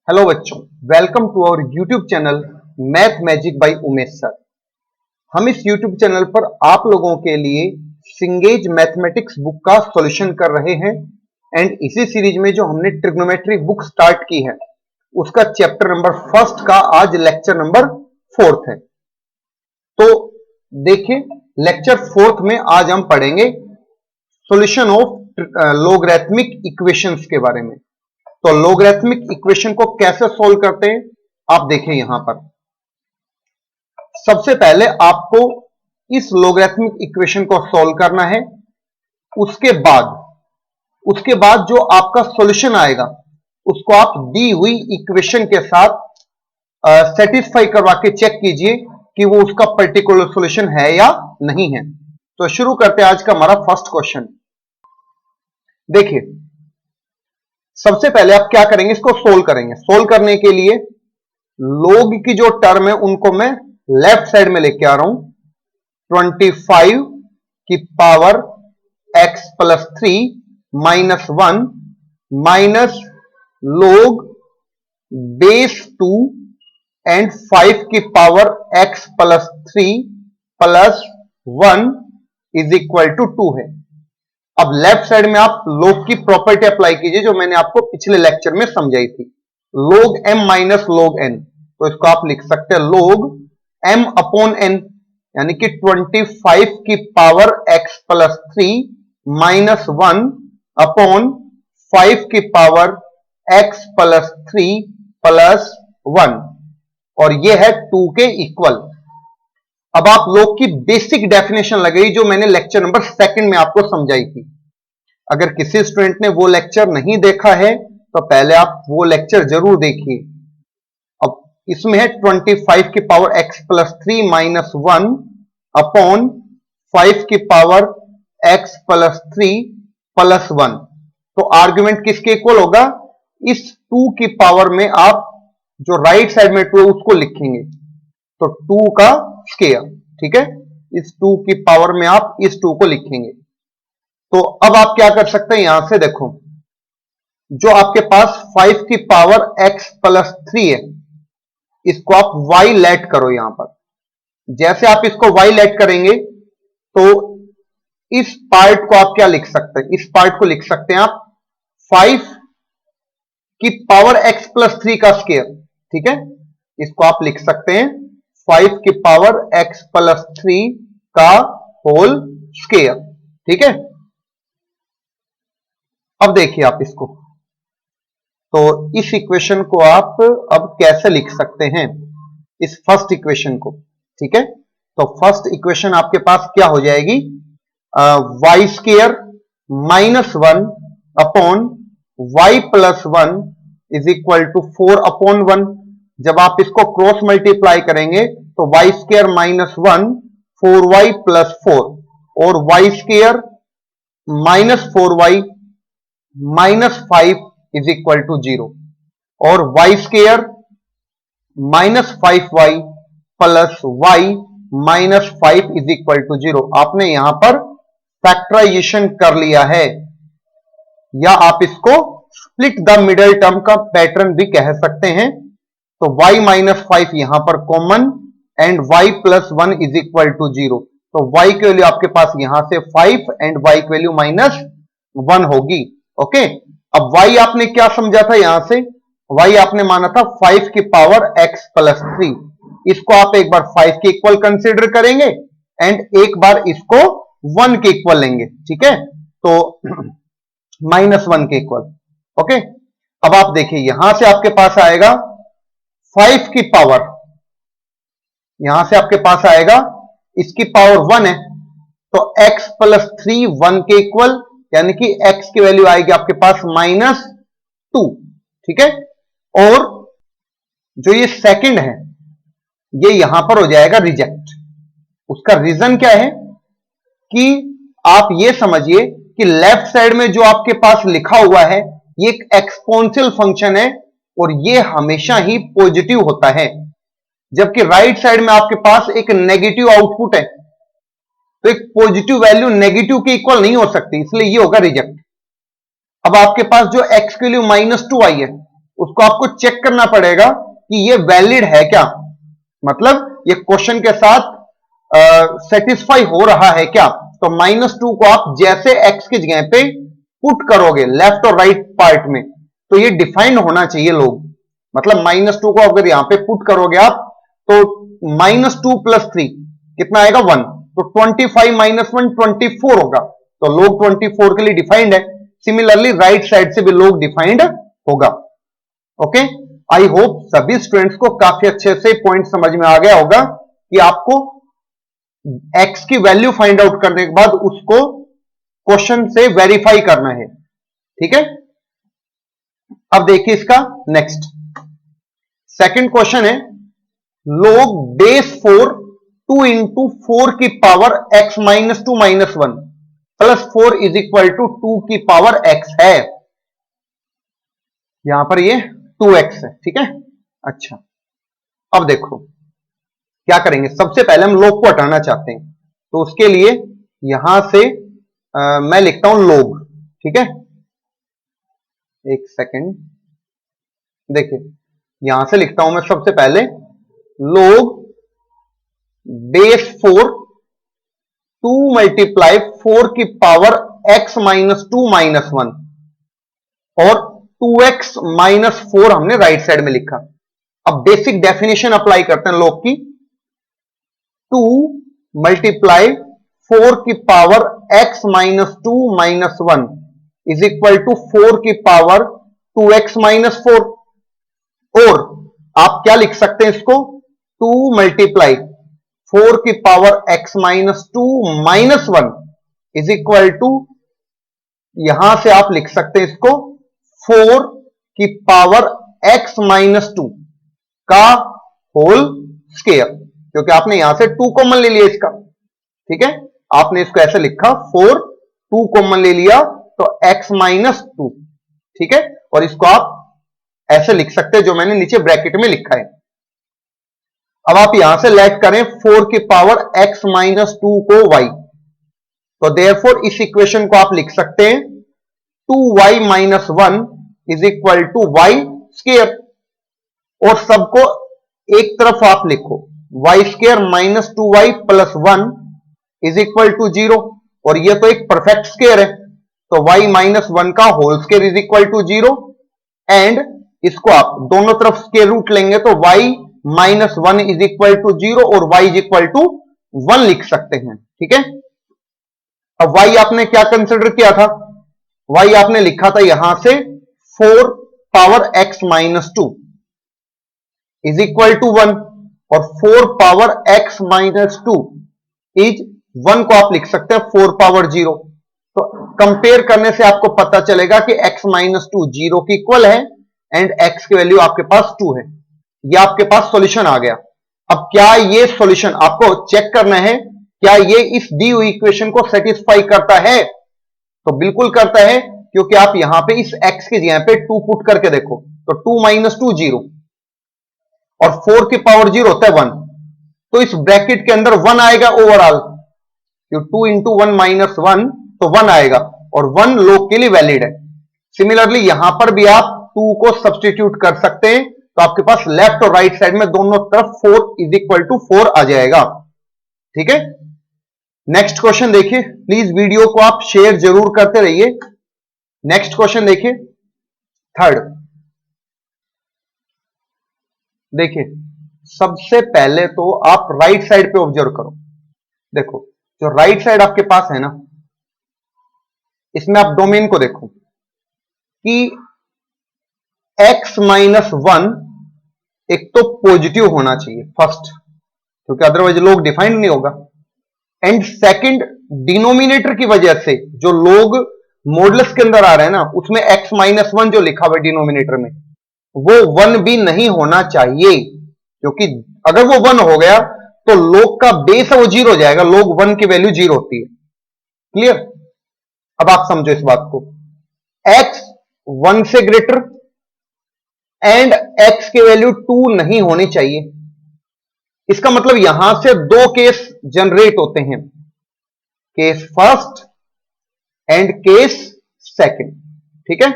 Hello बच्चों, welcome to our YouTube channel math magic by Umesh sir. हम इस YouTube channel पर आप लोगों के लिए सिंगेज मैथमेटिक्स बुक का सॉल्यूशन कर रहे हैं एंड इसी सीरीज में जो हमने ट्रिग्नोमेट्री बुक स्टार्ट की है उसका चैप्टर नंबर फर्स्ट का आज लेक्चर नंबर फोर्थ है। तो देखिए, लेक्चर फोर्थ में आज हम पढ़ेंगे सॉल्यूशन ऑफ लोगरिथमिक इक्वेशंस के बारे में। तो लोगरिथमिक इक्वेशन को कैसे सोल्व करते हैं आप देखें। यहां पर सबसे पहले आपको इस लोगरिथमिक इक्वेशन को सोल्व करना है। उसके बाद जो आपका सॉल्यूशन आएगा उसको आप दी हुई इक्वेशन के साथ सेटिस्फाई करवा के चेक कीजिए कि वो उसका पर्टिकुलर सॉल्यूशन है या नहीं है। तो शुरू करते हैं आज का हमारा फर्स्ट क्वेश्चन। देखिए, सबसे पहले आप क्या करेंगे, इसको सोल्व करेंगे। सोल्व करने के लिए लोग की जो टर्म है उनको मैं लेफ्ट साइड में लेके आ रहा हूं। 25 की power x plus 3 minus 1 minus log base 2 and 5 की power x plus 3 plus 1 is equal to 2 है। अब लेफ्ट साइड में आप लोग की प्रॉपर्टी अप्लाई कीजिए जो मैंने आपको पिछले लेक्चर में समझाई थी, log m माइनस log n। तो इसको आप लिख सकते हैं log m अपॉन n, यानी कि 25 की power x plus 3 minus 1 upon 5 की पावर x प्लस 3 प्लस 1, और यह है 2 के इक्वल। अब आप लोग की बेसिक डेफिनेशन लगाई जो मैंने लेक्चर नंबर सेकंड में आपको समझाई थी। अगर किसी स्टूडेंट ने वो लेक्चर नहीं देखा है तो पहले आप वो लेक्चर जरूर देखिए। अब इसमें है 25 की power x plus 3 minus 1 upon 5 की पावर x प्लस 3 प्लस 1। तो आर्ग्यूमेंट किसके इक्वल होगा? इस 2 की पावर में आप जो राइट साइड में 2 है उसको लिखेंगे, तो 2 का स्क्वायर। ठीक है, इस 2 की पावर में आप इस 2 को लिखेंगे। तो अब आप क्या कर सकते हैं, यहां से देखो, जो आपके पास 5 की पावर x प्लस 3 है इसको आप y लेट करो। यहां पर जैसे आप इसको y लेट करेंगे तो इस पार्ट को आप क्या लिख सकते हैं, इस पार्ट को लिख सकते हैं आप 5 की पावर x प्लस 3 का स्क्वायर। ठीक है, इसको आप लिख सकते हैं 5 की पावर x प्लस 3 का होल स्क्वायर। ठीक है, अब देखिए आप इसको, तो इस इक्वेशन को आप अब कैसे लिख सकते हैं, इस फर्स्ट इक्वेशन को। ठीक है, तो फर्स्ट इक्वेशन आपके पास क्या हो जाएगी, Y square minus 1 upon Y plus 1 is equal to 4 upon 1। जब आप इसको क्रॉस मल्टीप्लाई करेंगे तो Y square minus 1 4y plus 4 और Y square minus 4y minus 5 is equal to 0 और Y square minus 5y plus y minus 5 is equal to 0। आपने यहां पर फैक्टराइजेशन कर लिया है, या आप इसको स्प्लिट द मिडल टर्म का पैटर्न भी कह सकते हैं। तो y माइनस 5 यहां पर common and y plus 1 is equal to 0। तो y की वैल्यू आपके पास यहां से 5 एंड y की वैल्यू माइनस 1 होगी। ओके, अब y आपने क्या समझा था, यहां से y आपने माना था 5 की पावर x प्लस 3। इसको आप एक बार 5 के इक्वल कंसिडर करेंगे एंड एक बार इसको 1 के इक्वल लेंगे। ठीक है, तो माइनस 1 के इक्वल। ओके, अब आप देखिए यहां से आपके पास आएगा 5 की पावर, यहां से आपके पास आएगा इसकी पावर 1 है, तो x प्लस 3 1 के इक्वल, यानी कि x की वैल्यू आएगी आपके पास माइनस 2। ठीक है, और जो ये सेकंड है ये यहां पर हो जाएगा रिजेक्ट। उसका रीजन क्या है कि आप ये समझिए कि लेफ्ट साइड में जो आपके पास लिखा हुआ है ये एक एक्सपोनेंशियल फंक्शन है और ये हमेशा ही पॉजिटिव होता है, जबकि राइट साइड में आपके पास एक नेगेटिव आउटपुट है। तो एक पॉजिटिव वैल्यू नेगेटिव के इक्वल नहीं हो सकती, इसलिए ये होगा रिजेक्ट। अब आपके पास जो x की वैल्यू माइनस 2 आई है उसको आपको चेक करना पड़ेगा कि ये वैलिड है क्या, मतलब ये क्वेश्चन के साथ सेटिस्फाई हो रहा है क्या। तो -2 को आप जैसे x की जगह पे पुट करोगे लेफ्ट और राइट पार्ट में, तो ये डिफाइंड होना चाहिए लोग, मतलब -2 को अगर यहां पे पुट करोगे आप तो -2 + 3 कितना आएगा 1, तो 25 - 1 24 होगा, तो लोग 24 के लिए डिफाइंड है। सिमिलरली राइट साइड से भी लोग डिफाइंड होगा। ओके, आई होप सभी स्टूडेंट्स को काफी अच्छे से पॉइंट समझ में आ गया होगा कि आपको x की वैल्यू फाइंड आउट करने के बाद उसको क्वेश्चन से वेरीफाई करना है। ठीक है, अब देखिए इसका नेक्स्ट सेकंड क्वेश्चन है, लोग बेस 4 2 इंटू 4 की पावर x - 2 - 1 + 4 = 2 की पावर x है। यहां पर ये 2x है। ठीक है, अच्छा अब देखो क्या करेंगे, सबसे पहले हम लोग को हटाना चाहते हैं, तो उसके लिए यहां से मैं लिखता हूं लोग। ठीक है, एक सेकंड, देखिए यहां से लिखता हूं मैं सबसे पहले लोग बेस 4 2 × 4 की पावर x - 2 - 1 और 2x - 4 हमने राइट साइड में लिखा। अब बेसिक डेफिनेशन अप्लाई करते हैं लोग की, 2 × 4 की पावर x - 2 - 1 = 4 की पावर 2x - 4, और आप क्या लिख सकते हैं इसको, 2 × 4 की पावर x - 2 - 1 = यहां से आप लिख सकते हैं इसको 4 की पावर x - 2 का होल स्क्वायर, क्योंकि आपने यहां से 2 कॉमन ले लिया इसका। ठीक है, आपने इसको ऐसे लिखा 4 2 कॉमन ले लिया तो x - 2। ठीक है, और इसको आप ऐसे लिख सकते हैं जो मैंने नीचे ब्रैकेट में लिखा है। अब आप यहां से लेट करें 4 की पावर x - 2 को y, तो देयरफॉर इस इक्वेशन को आप लिख सकते हैं 2y - 1 = y², और सबको एक तरफ आप लिखो y² - 2y + 1 = 0, और ये तो एक परफेक्ट स्क्वायर है, तो y - 1 का होल स्क्वायर = 0, एंड इसको आप दोनों तरफ स्क्वायर रूट लेंगे तो y - 1 = 0 और y = 1 लिख सकते हैं। ठीक है, अब y आपने क्या कंसिडर किया था, y आपने लिखा था यहां से 4 पावर x - 2 = 1, और 4 पावर x - 2 इज 1 को आप लिख सकते हैं 4 पावर 0। तो कंपेयर करने से आपको पता चलेगा कि x - 2 0 के इक्वल है एंड x की वैल्यू आपके पास 2 है। ये आपके पास सॉल्यूशन आ गया। अब क्या ये सॉल्यूशन आपको चेक करना है, क्या ये इस दी हुई इक्वेशन को सेटिस्फाई करता है, तो बिल्कुल करता है, क्योंकि आप यहां पे इस x की जगह पे 2 पुट करके देखो, तो 2 - 2 0 और 4 की पावर 0 होता है 1, तो इस ब्रैकेट के अंदर 1 आएगा ओवरऑल, 2 × 1 - 1 तो 1 आएगा, और 1 लोग के लिए वैलिड है। सिमिलरली यहां पर भी आप 2 को सब्सटीट्यूट कर सकते हैं, तो आपके पास लेफ्ट और राइट साइड में दोनों तरफ 4 = 4 आ जाएगा। ठीक है, नेक्स्ट क्वेश्चन देखिए, प्लीज वीडियो को आप शेयर जरूर करते रहिए। नेक्स्ट क्वेश्चन देखिए, थर्ड, देखिए सबसे पहले तो आप राइट साइड पे ऑब्जर्व करो। देखो जो राइट साइड आपके पास है ना, इसमें आप डोमेन को देखो कि x - 1 एक तो पॉजिटिव होना चाहिए फर्स्ट, क्योंकि अदरवाइज लोग डिफाइंड नहीं होगा, एंड सेकंड डिनोमिनेटर की वजह से जो लोग मॉडुलस के अंदर आ रहे हैं ना, उसमें x - 1 जो लिखा हुआ है डिनोमिनेटर में वो 1 भी नहीं होना चाहिए, क्योंकि अगर वो 1 हो गया तो लोग का बेस है वो 0 हो जाएगा, लोग 1 की वैल्यू 0 होती है। क्लियर, अब आप समझो इस बात को, x 1 से ग्रेटर एंड x की वैल्यू 2 नहीं होनी चाहिए। इसका मतलब यहां से दो केस जनरेट होते हैं, case first and case second. ठीक है,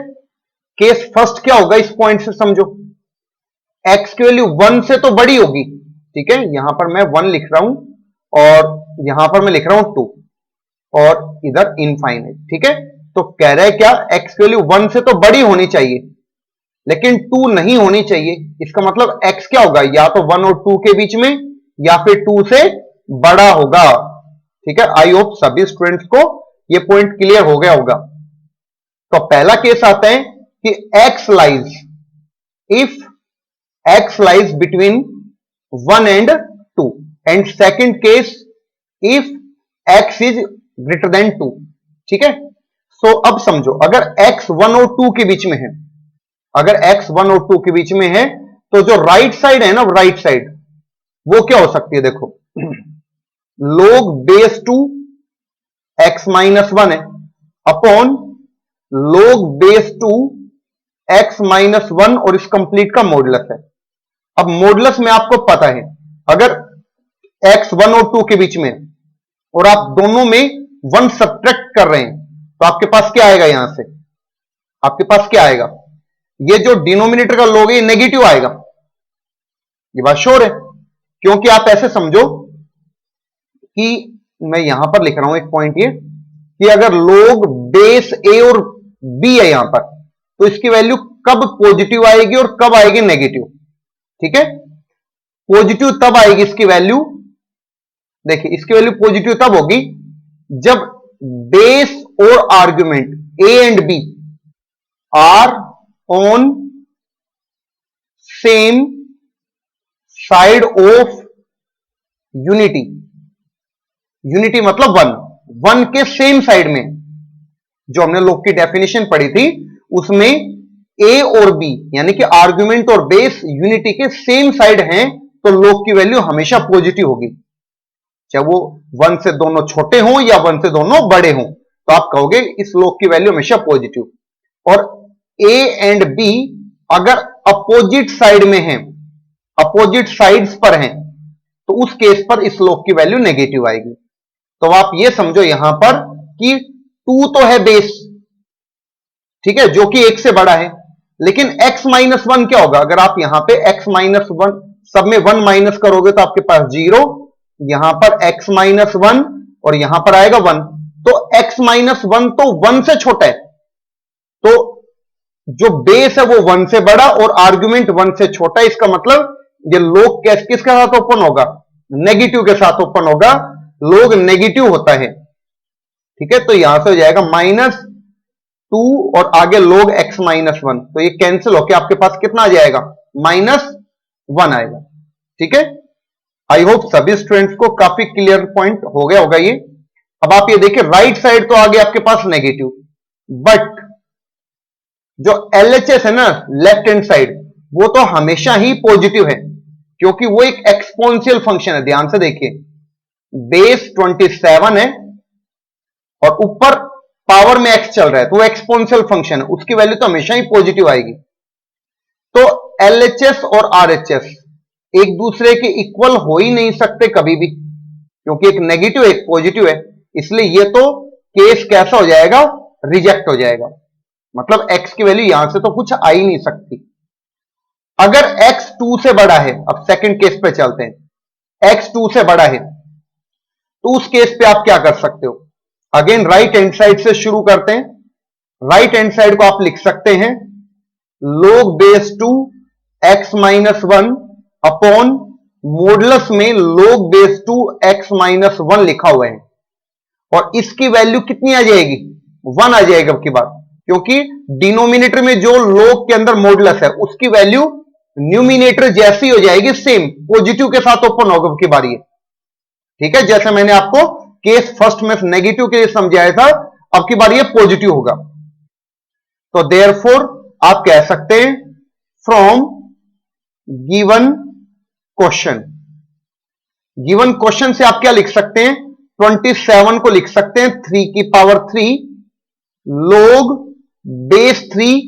केस फर्स्ट क्या होगा, इस पॉइंट से समझो, x की वैल्यू 1 से तो बड़ी होगी, ठीक है, यहां पर मैं 1 लिख रहा हूं और यहां पर मैं लिख रहा हूं 2 और इधर इनफाइनाइट, ठीक है। तो कह रहा है क्या, x की वैल्यू 1 से तो बड़ी होनी चाहिए लेकिन 2 नहीं होनी चाहिए। इसका मतलब x क्या होगा, या तो 1 और 2 के बीच में या फिर 2 से बड़ा होगा, ठीक है। आई होप सभी स्टूडेंट्स को ये पॉइंट क्लियर हो गया होगा। तो पहला केस आता है कि x lies, if x lies between 1 and 2, and second case if x is greater than 2, ठीक है। सो अब समझो, अगर x 1 और 2 के बीच में है, अगर x 1 और 2 के बीच में है तो जो राइट साइड है ना, राइट साइड वो क्या हो सकती है, देखो log base 2 x माइनस 1 है upon log base 2 x minus 1 और इस कंप्लीट का मॉडुलस है। अब मॉडुलस में आपको पता है, अगर x 1 और 2 के बीच में और आप दोनों में 1 सब्ट्रैक्ट कर रहे हैं तो आपके पास क्या आएगा, यहां से आपके पास क्या आएगा, ये जो डिनोमिनेटर का लोग है नेगेटिव आएगा, ये बात श्योर है। क्योंकि आप ऐसे समझो कि मैं यहां पर लिख रहा हूं एक पॉइंट ये कि अगर लोग बेस a और b है यहां पर, तो इसकी वैल्यू कब पॉजिटिव आएगी और कब आएगी नेगेटिव, ठीक है। पॉजिटिव तब आएगी इसकी वैल्यू, देखिए इसकी वैल्यू पॉजिटिव तब होगी जब बेस और argument a and b are on same side of unity. Unity मतलब 1 के सेम साइड में, जो हमने लोग की डेफिनेशन पढ़ी थी उसमें a और b यानी कि आर्गुमेंट और बेस यूनिटी के सेम साइड हैं तो लोग की वैल्यू हमेशा पॉजिटिव होगी, चाहे वो 1 से दोनों छोटे हों या 1 से दोनों बड़े हों, तो आप कहोगे इस लोग की वैल्यू हमेशा पॉजिटिव। और a एंड b अगर अपोजिट साइड में हैं, अपोजिट साइड्स पर हैं, तो उस केस पर इस लोग की वैल्यू नेगेटिव आएगी। तो आप ये समझो यहां पर कि 2 तो है बेस, ठीक है, जो कि 1 से बड़ा है, लेकिन x माइनस 1 क्या होगा, अगर आप यहां पे x माइनस 1 सब में 1 माइनस करोगे तो आपके पास 0, यहां पर x माइनस 1 और यहां पर आएगा 1, तो x माइनस 1 तो 1 से छोटा है, तो जो बेस है वो 1 से बड़ा और आर्गुमेंट 1 से छोटा है। इसका मतलब ये लोग किसके साथ ओपन होगा, नेगेटिव के साथ ओपन होगा, लोग नेगेटिव होता है, ठीक है। तो यहां से हो जाएगा -2 और आगे log x माइनस 1, तो ये कैंसिल होकर आपके पास कितना आ जाएगा, -1 आएगा, ठीक है। आई होप सभी स्टूडेंट्स को काफी क्लियर पॉइंट हो गया होगा ये। अब आप ये देखिए राइट साइड तो आ गया आपके पास नेगेटिव, बट जो LHS है ना लेफ्ट हैंड साइड, वो तो हमेशा ही पॉजिटिव है क्योंकि वो एक एक्सपोनेंशियल फंक्शन है। ध्यान से देखिए, बेस 27 है और ऊपर पावर में x चल रहा है, तो वो एक्सपोनेंशियल फंक्शन है, उसकी वैल्यू तो हमेशा ही पॉजिटिव आएगी। तो LHS और RHS एक दूसरे के इक्वल हो ही नहीं सकते कभी भी, क्योंकि एक नेगेटिव एक पॉजिटिव है, इसलिए ये तो केस कैसा हो जाएगा, रिजेक्ट हो जाएगा। मतलब x की वैल्यू यहां से तो कुछ आ ही नहीं सकती। अगर x 2 से बड़ा है, अब सेकंड केस पे चलते हैं, x 2 से बड़ा है तो उस केस पे आप क्या कर सकते हो, अगेन राइट हैंड साइड से शुरू करते हैं। राइट हैंड साइड को आप लिख सकते हैं log base 2 x minus 1 upon modulus में log बेस 2 x माइनस 1 लिखा हुआ है, और इसकी वैल्यू कितनी आ जाएगी, 1 आ जाएगा अब की बात, क्योंकि डिनोमिनेटर में जो log के अंदर मॉडुलस है उसकी वैल्यू न्यूमिनेटर जैसी हो जाएगी, सेम पॉजिटिव के साथ ओपन होगा अब की बारी है, ठीक है। जैसे मैंने आपको केस फर्स्ट में नेगेटिव के लिए समझाया था, अब की बार ये पॉजिटिव होगा। तो देयरफॉर आप कह सकते हैं from given question, given question से आप क्या लिख सकते हैं, 27 को लिख सकते हैं 3 की पावर 3 log बेस 3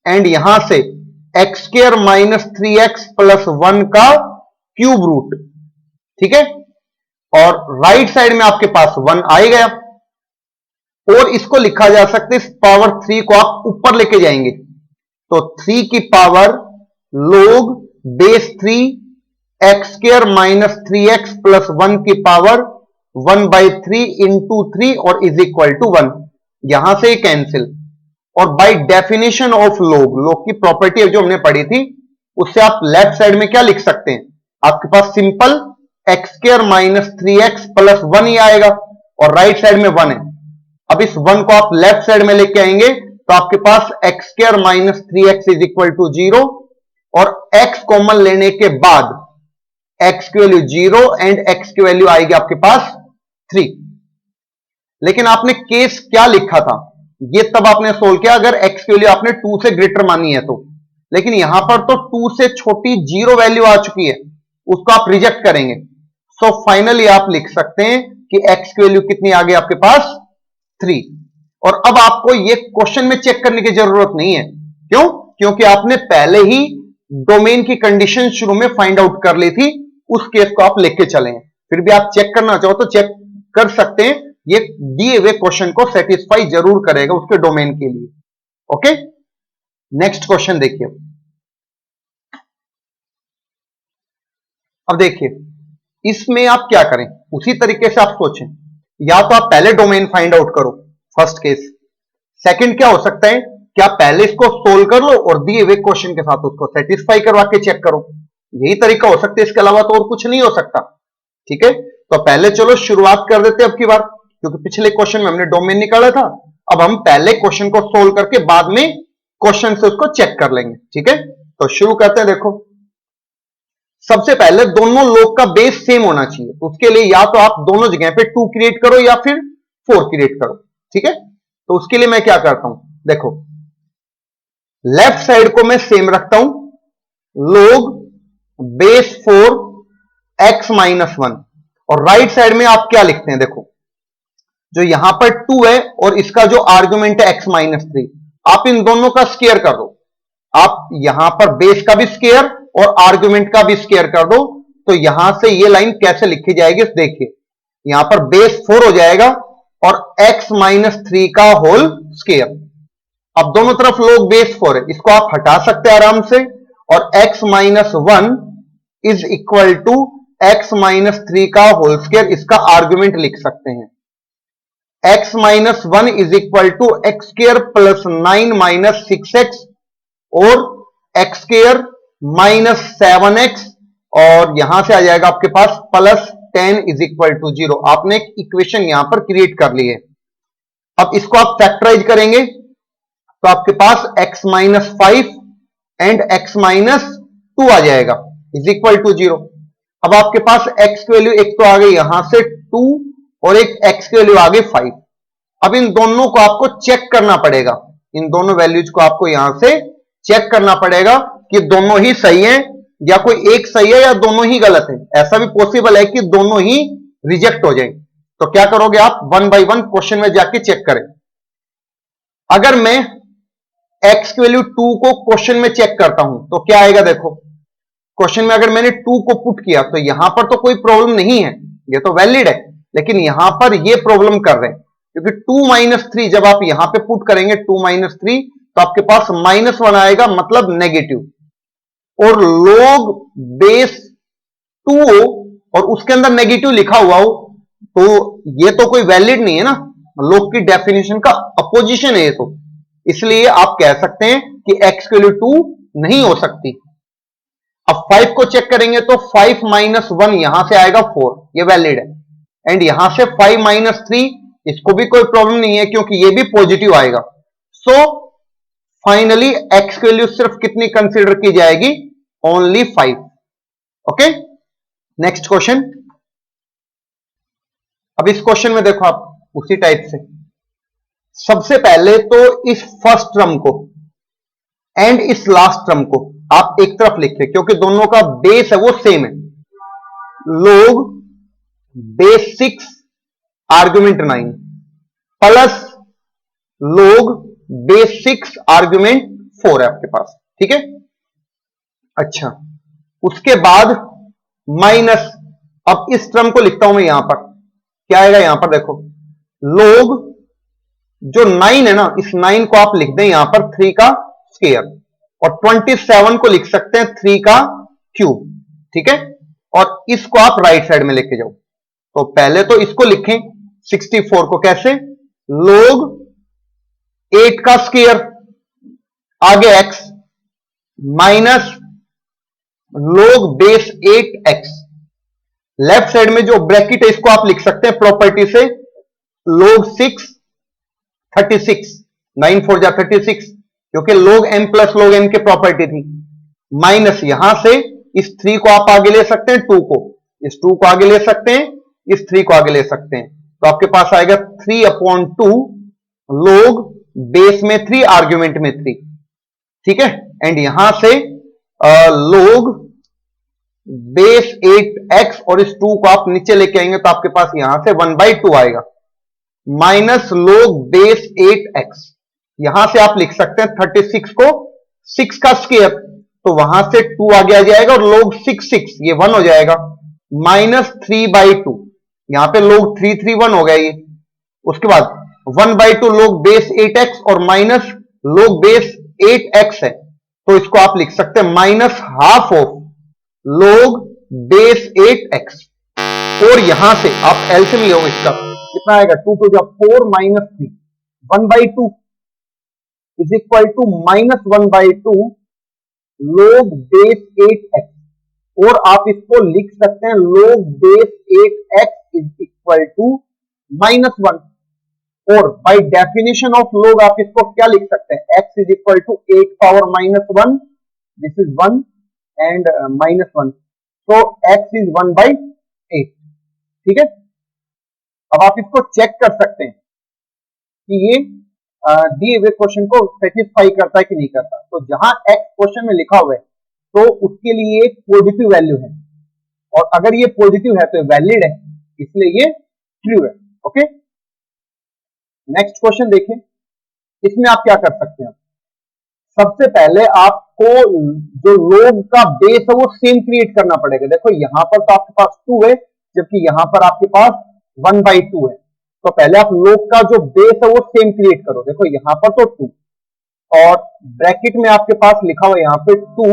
एंड यहां से x square minus 3x plus 1 का क्यूब रूट, ठीक है। और राइट साइड में आपके पास 1 आ गया, और इसको लिखा जा सकता है, इस पावर 3 को आप ऊपर लेके जाएंगे तो 3 की power log base 3 x square minus 3x plus 1 की पावर 1/3 इंटू 3 और इज इक्वल टू 1। यहां से कैंसिल। और बाय डेफिनेशन ऑफ log की प्रॉपर्टी जो हमने पढ़ी थी उससे आप लेफ्ट साइड में क्या लिख सकते हैं, आपके पास simple X square minus 3x plus 1 ही आएगा और राइट साइड में 1 है। अब इस 1 को आप लेफ्ट साइड में लेके आएंगे तो आपके पास X square minus 3x is equal to 0 और x कॉमन लेने के बाद x की वैल्यू 0 एंड x की वैल्यू आएगी आपके पास 3। लेकिन आपने केस क्या लिखा था, ये तब आपने सोल्व किया अगर x की वैल्यू आपने 2 से ग्रेटर मानी है तो। लेकिन यहां पर तो 2 से छोटी 0 वैल्यू आ चुकी है, उसको आप रिजेक्ट करेंगे। सो फाइनली आप लिख सकते हैं कि x की वैल्यू कितनी आ गई आपके पास 3। और अब आपको ये क्वेश्चन में चेक करने की जरूरत नहीं है। क्यों? क्योंकि आपने पहले ही डोमेन की कंडीशन शुरू में फाइंड आउट कर ली थी, उस केस को आप लेके चले। फिर भी आप चेक करना चाहो तो चेक कर सकते हैं, ये दिए हुए क्वेश्चन को सेटिस्फाई जरूर करेगा उसके डोमेन के लिए। ओके, नेक्स्ट क्वेश्चन देखिए। अब देखिए इसमें आप क्या करें, उसी तरीके से आप सोचें। या तो आप पहले डोमेन फाइंड आउट करो, फर्स्ट केस। सेकंड क्या हो सकता है कि आप पहले इसको सोल्व कर लो और दिए हुए क्वेश्चन के साथ उसको सेटिस्फाई करवा के चेक करो। यही तरीका हो सकता है, इसके अलावा तो और कुछ नहीं हो सकता। ठीक है, तो पहले चलो शुरुआत कर देते हैं अब की बार, क्योंकि पिछले क्वेश्चन में हमने डोमेन निकाला था। अब हम पहले क्वेश्चन को सोल्व करके बाद में क्वेश्चन से उसको चेक कर लेंगे। ठीक है, तो शुरू करते हैं। देखो सबसे पहले दोनों लोग का बेस सेम होना चाहिए। उसके लिए या तो आप दोनों जगह पे 2 क्रिएट करो या फिर 4 क्रिएट करो। ठीक है, तो उसके लिए मैं क्या करता हूं, देखो लेफ्ट साइड को मैं सेम रखता हूं, log बेस 4 x माइनस 1। और राइट साइड में आप क्या लिखते हैं, देखो जो यहां पर 2 है और इसका जो आर्गुमेंट है x माइनस 3, आप इन दोनों का स्क्वायर कर दो। आप यहां पर बेस का भी स्क्वायर और आर्गुमेंट का भी स्क्वायर कर दो। तो यहां से ये लाइन कैसे लिखी जाएगी देखिए, यहां पर बेस 4 हो जाएगा और x माइनस 3 का होल स्क्वायर। अब दोनों तरफ लोग बेस 4 है, इसको आप हटा सकते हैं आराम से। और x minus 1 is equal to x minus 3 का होल स्क्वायर, इसका आर्गुमेंट लिख सकते हैं। x minus 1 is equal to X square plus 9 minus 6x और एक्स स्क्वायर माइनस 7x और यहां से आ जाएगा आपके पास प्लस 10 इज इक्वल टू 0। आपने एक इक्वेशन यहां पर क्रिएट कर ली है। अब इसको आप फैक्टराइज करेंगे तो आपके पास x minus 5 and x minus 2 आ जाएगा इज इक्वल टू 0। अब आपके पास x की वैल्यू एक तो आ गई यहां से 2 और एक x की वैल्यू आ गई 5। अब इन दोनों को आपको चेक करना पड़ेगा, इन दोनों वैल्यूज को आपको यहां से चेक करना पड़ेगा कि दोनों ही सही हैं या कोई एक सही है या दोनों ही गलत है। ऐसा भी पॉसिबल है कि दोनों ही रिजेक्ट हो जाए। तो क्या करोगे आप, 1 बाय 1 क्वेश्चन में जाके चेक करें। अगर मैं x की वैल्यू 2 को क्वेश्चन में चेक करता हूं तो क्या आएगा, देखो क्वेश्चन में अगर मैंने 2 को पुट किया तो यहां पर तो कोई प्रॉब्लम नहीं है, ये तो वैलिड है। लेकिन यहां पर ये प्रॉब्लम कर रहे हैं क्योंकि 2 माइनस 3 जब आप यहां पे पुट करेंगे 2 माइनस 3 तो आपके पास -1 आएगा, मतलब नेगेटिव। और log बेस 2 हो और उसके अंदर नेगेटिव लिखा हुआ हो तो ये तो कोई वैलिड नहीं है ना, log की डेफिनेशन का अपोजिशन है ये तो। इसलिए आप कह सकते हैं कि x की वैल्यू 2 नहीं हो सकती। अब 5 को चेक करेंगे तो 5 माइनस 1 यहां से आएगा 4, ये वैलिड है। एंड यहां से 5 माइनस 3, इसको भी कोई प्रॉब्लम नहीं है क्योंकि ये भी पॉजिटिव आएगा। सो फाइनली x की वैल्यू सिर्फ कितनी कंसीडर की जाएगी, ओनली 5। Okay, next question. अब इस क्वेश्चन में देखो आप उसी टाइप से सबसे पहले तो इस फर्स्ट टर्म को एंड इस लास्ट टर्म को आप एक तरफ लिखिए क्योंकि दोनों का बेस है वो सेम है। log base 6 argument 9 plus log base 6 argument 4 है आपके पास। ठीक है, अच्छा उसके बाद माइनस, अब इस टर्म को लिखता हूं मैं यहां पर, क्या आएगा यहां पर देखो log जो 9 है ना, इस 9 को आप लिख दें यहां पर 3 का स्क्वायर और 27 को लिख सकते हैं 3 का क्यूब, ठीक है। और इसको आप राइट साइड में लेके जाओ। तो पहले तो इसको लिखें 64 को कैसे, log 8 का स्क्वायर आगे x minus log base 8x। Left side में जो ब्रैकेट है इसको आप लिख सकते हैं प्रॉपर्टी से log 6 36, 9 4 जा 36, क्योंकि log m plus log n की प्रॉपर्टी थी। माइनस यहां से इस 3 को आप आगे ले सकते हैं, 2 को, इस 2 को आगे ले सकते हैं, इस 3 को आगे ले सकते हैं। तो आपके पास आएगा 3/2 log बेस में 3 आर्ग्यूमेंट में 3, ठीक है। एंड यहां से log बेस 8x और इस 2 को आप नीचे लेके आएंगे तो आपके पास यहां से 1/2 आएगा माइनस log बेस 8x। यहां से आप लिख सकते हैं 36 को 6 का स्क्वायर, तो वहां से 2 आगे आ जाएगा और log 6 ये 1 हो जाएगा माइनस 3/2। यहां पे log 3 3 1 हो गया ये। उसके बाद 1/2 log बेस 8x और माइनस log बेस 8x है, तो इसको आप लिख सकते हैं minus half of log base 8x। और यहां से आप एलसीएम ले इसका कितना आएगा, 2 to the 4 minus 3, 1/2 is equal to minus 1/2 log base 8x। और आप इसको लिख सकते हैं log base 8x is equal to minus 1। और बाय डेफिनेशन ऑफ log आप इसको क्या लिख सकते हैं, x is equal to 8 power minus 1, this is 1 and minus 1, so x is 1/8, ठीक है। अब आप इसको चेक कर सकते हैं कि ये दिए हुए क्वेश्चन को सेटिस्फाई करता है कि नहीं करता। तो जहां x क्वेश्चन में लिखा हुआ है तो उसके लिए एक पॉजिटिव वैल्यू है, और अगर ये पॉजिटिव है तो वैलिड है, इसलिए ये ट्रू है। ओके, नेक्स्ट क्वेश्चन देखिए। इसमें आप क्या कर सकते हैं, सबसे पहले आपको जो log का बेस है वो सेम क्रिएट करना पड़ेगा। देखो यहां पर तो आपके पास 2 है, जबकि यहां पर आपके पास 1/2 है। तो पहले आप log का जो बेस है वो सेम क्रिएट करो। देखो यहां पर तो 2 और ब्रैकेट में आपके पास लिखा हुआ यहां पे 2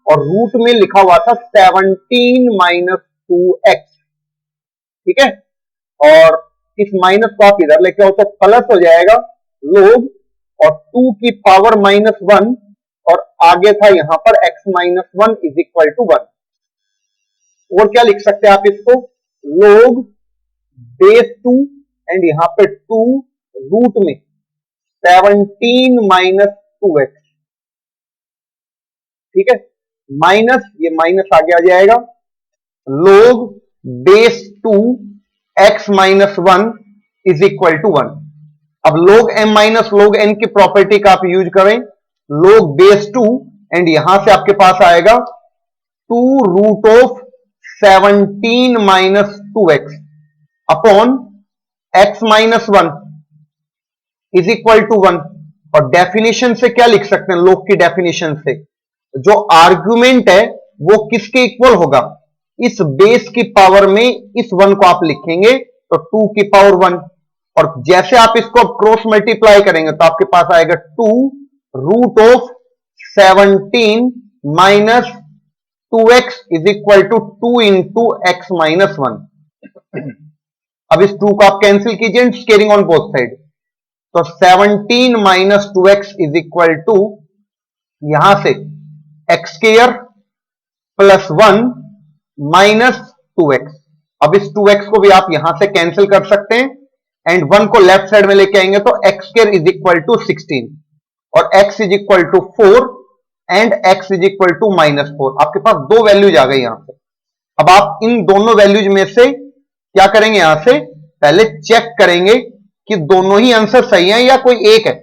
और रूट में लिखा हुआ था 17 माइनस 2x, ठीक है। और इस माइनस को आप इधर लेके आओ तो प्लस हो जाएगा log और 2 की पावर माइनस 1 और आगे था यहां पर x minus 1 is equal to 1। और क्या लिख सकते हैं आप इसको, log बेस 2 एंड यहां पे 2 रूट में 17 माइनस 2x, ठीक है। माइनस ये माइनस आगे आ जाएगा, log base 2 x minus 1 is equal to 1। अब log m माइनस log n की प्रॉपर्टी का आप यूज करें, log बेस 2 एंड यहां से आपके पास आएगा 2 root of 17 minus 2x upon x minus 1 is equal to 1। और डेफिनेशन से क्या लिख सकते हैं, log की डेफिनेशन से जो आर्ग्यूमेंट है वो किसके इक्वल होगा, इस बेस की पावर में इस 1 को आप लिखेंगे तो 2 की पावर 1, और जैसे आप इसको क्रॉस मल्टीप्लाई करेंगे तो आपके पास आएगा 2 root of 17 minus 2x is equal to 2 into x minus 1। अब इस 2 को आप कैंसिल कीजिए, स्केयरिंग ऑन बोथ साइड, तो 17 minus 2x is equal to यहां से x square plus 1 minus 2x। अब इस 2x को भी आप यहां से कैंसिल कर सकते हैं एंड 1 को लेफ्ट साइड में लेके आएंगे तो x square is equal to 16 और x is equal to 4 and x is equal to minus 4। आपके पास दो वैल्यूज आ गई यहां से। अब आप इन दोनों वैल्यूज में से क्या करेंगे, यहां से पहले चेक करेंगे कि दोनों ही आंसर सही है या कोई एक है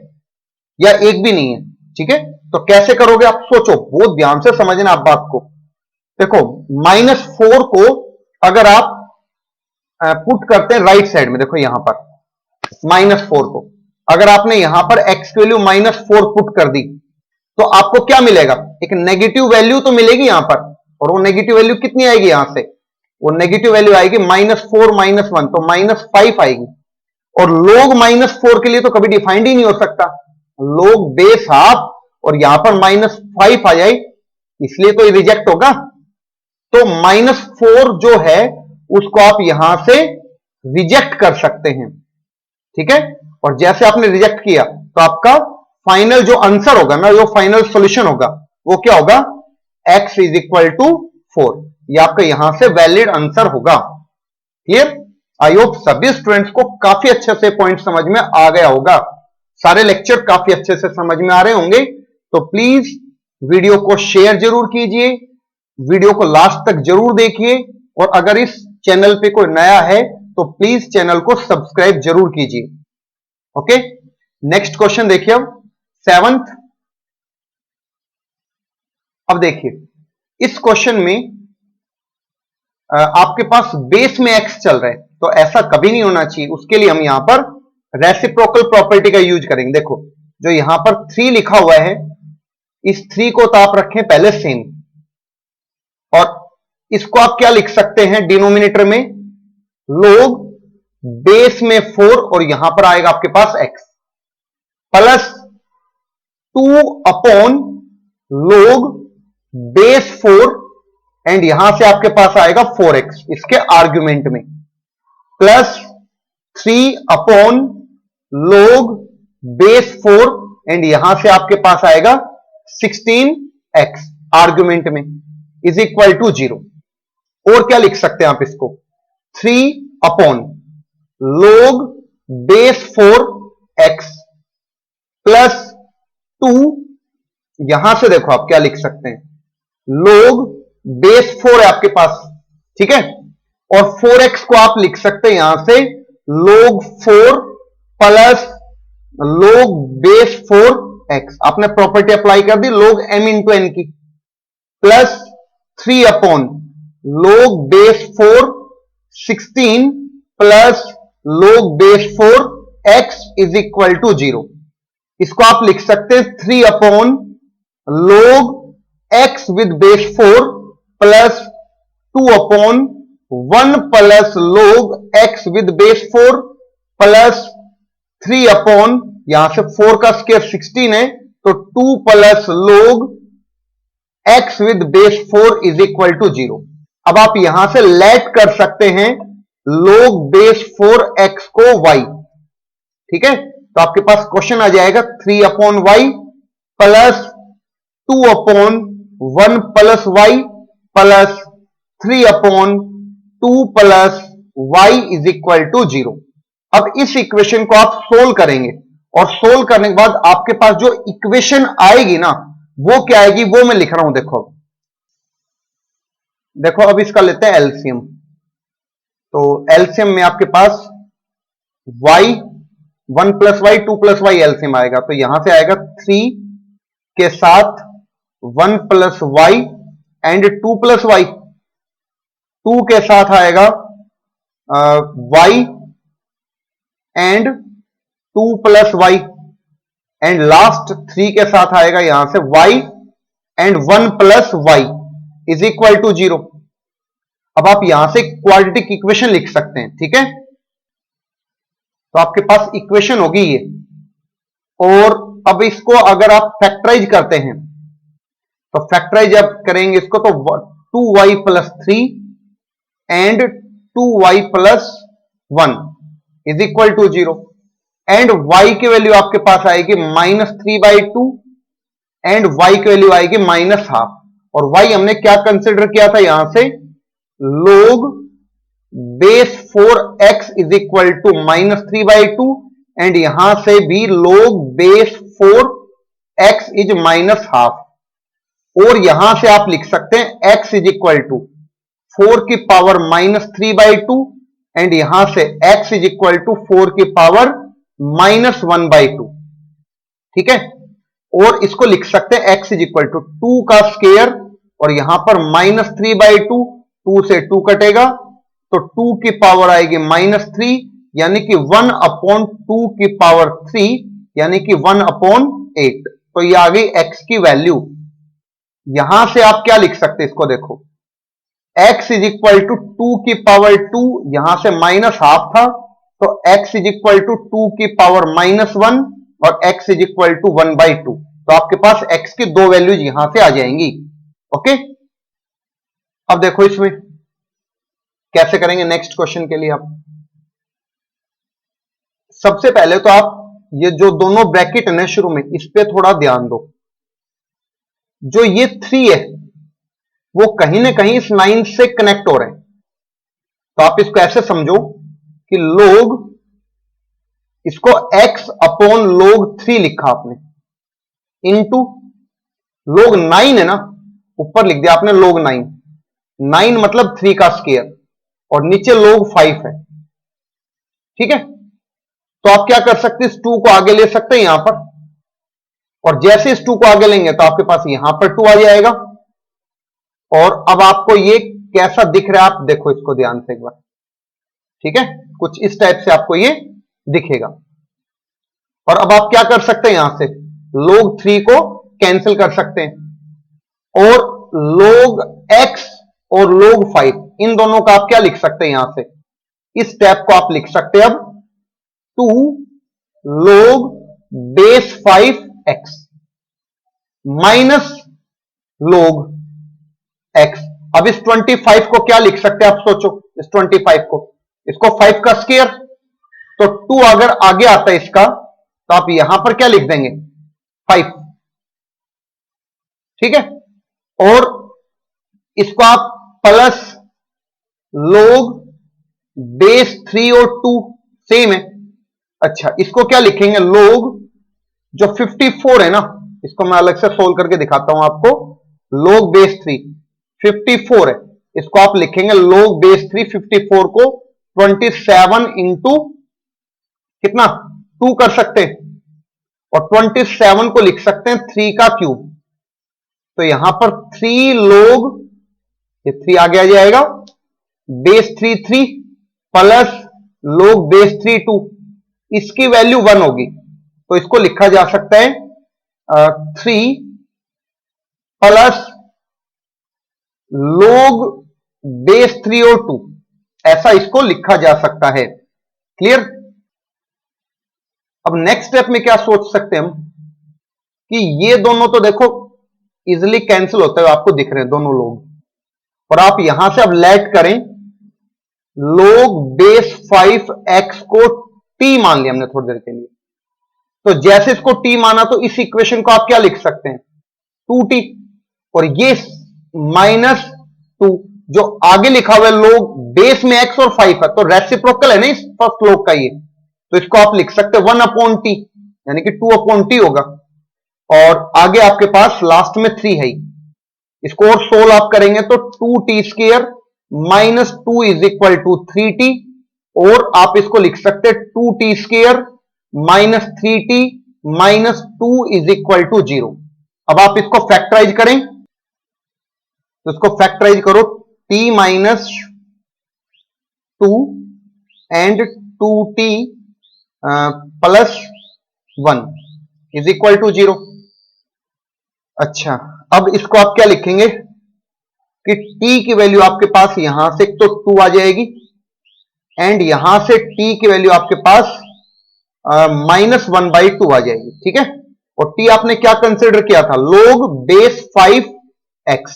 या एक भी नहीं है, ठीक है। तो कैसे करोगे आप सोचो, बहुत ध्यान से समझना आप बात को। देखो -4 को अगर आप पुट करते हैं राइट साइड में, देखो यहां पर -4 को अगर आपने यहां पर x की वैल्यू -4 पुट कर दी तो आपको क्या मिलेगा, एक नेगेटिव वैल्यू तो मिलेगी यहां पर, और वो नेगेटिव वैल्यू कितनी आएगी, यहां से वो नेगेटिव वैल्यू आएगी -4 -1 तो -5 आएगी। और log -4 के लिए तो कभी डिफाइंड ही नहीं हो सकता, log बेस हाफ और यहां पर -5 आ जाए, इसलिए तो ये रिजेक्ट होगा। तो -4 जो है उसको आप यहां से रिजेक्ट कर सकते हैं, ठीक है। और जैसे आपने रिजेक्ट किया तो आपका फाइनल जो आंसर होगा ना, जो फाइनल सॉल्यूशन होगा वो क्या होगा, x इज इक्वल टू 4। ये आपका यहां से वैलिड आंसर होगा। क्लियर? आई होप सभी स्टूडेंट्स को काफी अच्छे से पॉइंट समझ में आ गया होगा, सारे लेक्चर काफी अच्छे से समझ में आ रहे होंगे। तो प्लीज वीडियो को शेयर जरूर कीजिए, वीडियो को लास्ट तक जरूर देखिए, और अगर इस चैनल पे कोई नया है तो प्लीज चैनल को सब्सक्राइब जरूर कीजिए। ओके, नेक्स्ट क्वेश्चन देखिए अब 7th। अब देखिए इस क्वेश्चन में आपके पास बेस में x चल रहा है, तो ऐसा कभी नहीं होना चाहिए। उसके लिए हम यहां पर रेसिप्रोकल प्रॉपर्टी का यूज करेंगे। देखो जो यहां पर 3 लिखा हुआ है, इस 3 को तो आप रखें पहले सेम, और इसको आप क्या लिख सकते हैं डिनोमिनेटर में, लोग बेस में 4 और यहां पर आएगा आपके पास x plus 2 upon log base 4 and यहां से आपके पास आएगा 4x इसके आर्ग्यूमेंट में, plus 3 upon log base 4 and यहां से आपके पास आएगा 16x आर्ग्यूमेंट में, इज इक्वल टू 0। और क्या लिख सकते हैं आप इसको, 3 upon log base 4x plus 2, यहां से देखो आप क्या लिख सकते हैं, लोग बेस 4 है आपके पास, ठीक है, और 4x को आप लिख सकते हैं यहां से लोग 4 प्लस लोग बेस 4x, आपने प्रॉपर्टी अप्लाई कर दी लोग m इंटू n की, plus 3 upon log base 4 16 plus log base 4 x is equal to 0। इसको आप लिख सकते हैं 3 अपॉन लोग x with base 4 plus 2 upon 1 plus log x with base 4 plus 3 upon, यहां से 4 का स्क्वायर 16 है, तो 2 plus log x with base 4 is equal to 0। अब आप यहां से लेट कर सकते हैं लोग बेस 4x को y, ठीक है। तो आपके पास क्वेश्चन आ जाएगा 3 upon Y plus 2 upon 1 plus y plus 3 upon 2 plus y is equal to 0। अब इस इक्वेशन को आप सोल्व करेंगे, और सोल्व करने के बाद आपके पास जो इक्वेशन आएगी ना, वो क्या आएगी वो मैं लिख रहा हूं। देखो अब इसका लेते हैं एलसीएम। तो एलसीएम में आपके पास y 1 plus y 2 plus y LCM आएगा, तो यहां से आएगा 3 के साथ 1 plus y and 2 plus y, 2 के साथ आएगा y and 2 plus y, and last 3 के साथ आएगा यहां से y and 1 plus y is equal to 0। अब आप यहां से क्वाड्रेटिक इक्वेशन लिख सकते हैं, ठीक है। तो आपके पास इक्वेशन होगी ये, और अब इसको अगर आप फैक्टराइज करते हैं, तो फैक्टराइज अब करेंगे इसको, तो 2y plus 3 and 2y plus 1 is equal to 0, and y की वैल्यू आपके पास आएगी -3/2 एंड y की वैल्यू आएगी -12, और y हमने क्या कंसिडर किया था यहां से, log base 4x is equal to -3/2 and यहां से भी लोग बेस 4x इज -12, और यहां से आप लिख सकते हैं x इज इक्वल टू 4 की पावर -3/2 एंड यहां से x इज इक्वल टू 4 की पावर -1/2, ठीक है। और इसको लिख सकते हैं x इज इक्वल टू 2 का स्क्वायर, और यहां पर -3/2, 2 से 2 कटेगा, तो 2 की पावर आएगी -3, यानी कि 1 अपॉन 2 की पावर 3, यानी कि 1 अपॉन 8। तो ये आ गई x की वैल्यू। यहां से आप क्या लिख सकते हैं, इसको देखो, x इज इक्वल टू 2 की पावर 2, यहां से -12 था, तो x इज इक्वल टू 2 की पावर -1 और x इज इक्वल टू 1/2। तो आपके पास x की दो वैल्यूज यहां से आ जाएंगी। ओके, अब देखो इसमें कैसे करेंगे नेक्स्ट क्वेश्चन के लिए। आप सबसे पहले तो आप ये जो दोनों ब्रैकेट है शुरू में, इस पे थोड़ा ध्यान दो। जो ये 3 है वो कहीं ना कहीं इस 9 से कनेक्ट हो रहे हैं, तो आप इसको ऐसे समझो कि log, इसको x अपॉन log 3 लिखा आपने, इनटू log 9 है ना, ऊपर लिख दिया आपने log 9, 9 मतलब 3 का स्क्वायर, और नीचे log 5 है। ठीक है, तो आप क्या कर सकते हैं, इस 2 को आगे ले सकते हैं यहां पर, और जैसे इस 2 को आगे लेंगे तो आपके पास यहां पर 2 आ जाएगा। और अब आपको ये कैसा दिख रहा है, आप देखो इसको ध्यान से एक बार। ठीक है, कुछ इस टाइप से आपको ये दिखेगा। और अब आप क्या कर सकते हैं, यहां से log 3 को कैंसिल कर सकते हैं, और log x और log 5 इन दोनों का आप क्या लिख सकते हैं, यहां से इस स्टेप को आप लिख सकते हैं अब 2 log base 5x minus log x। अब इस 25 को क्या लिख सकते हैं, आप सोचो, इस 25 को, इसको 5 का स्क्वायर, तो 2 अगर आगे आता है इसका तो आप यहां पर क्या लिख देंगे, 5। ठीक है, और इसको आप प्लस log बेस 3 और 2 सेम है। अच्छा, इसको क्या लिखेंगे, log जो 54 है ना, इसको मैं अलग से सोल्व करके दिखाता हूं आपको। log बेस 3 54 है, इसको आप लिखेंगे log बेस 3 54 को 27 इंटू कितना 2 कर सकते हैं, और 27 को लिख सकते हैं 3 का क्यूब। तो यहां पर 3 log, ये 3 आगे आ जाएगा, बेस 3 3 प्लस log बेस 3 2, इसकी वैल्यू 1 होगी, तो इसको लिखा जा सकता है 3 प्लस log बेस 3 और 2, ऐसा इसको लिखा जा सकता है। क्लियर। अब नेक्स्ट स्टेप में क्या सोच सकते हैं हम, कि ये दोनों तो देखो इजिली कैंसिल होते हुए आपको दिख रहे हैं दोनों लोग, और आप यहां से अब लेट करें log बेस 5x को t मान लिया हमने थोड़ी देर के लिए, तो जैसे इसको t माना तो इस इक्वेशन को आप क्या लिख सकते हैं 2t, और ये माइनस 2 जो आगे लिखा हुआ है log बेस में x और 5 है, तो रेसिप्रोकल है ना इस फर्स्ट log का ये, तो इसको आप लिख सकते हैं 1 अपॉन टी, यानी कि 2 अपॉन टी होगा, और आगे आपके पास लास्ट में 3 है। इसको और सोल्व आप करेंगे तो 2t square minus 2 is equal to 3t, और आप इसको लिख सकते हैं 2t square minus 3t minus 2 is equal to 0। अब आप इसको फैक्टराइज करें, तो इसको फैक्टराइज करो, t minus 2 and 2t plus 1 is equal to 0। अच्छा, अब इसको आप क्या लिखेंगे कि t की वैल्यू आपके पास यहां से तो 2 आ जाएगी, एंड यहां से t की वैल्यू आपके पास माइनस 1/2 आ जाएगी। ठीक है, और t आपने क्या कंसिडर किया था, log बेस 5x,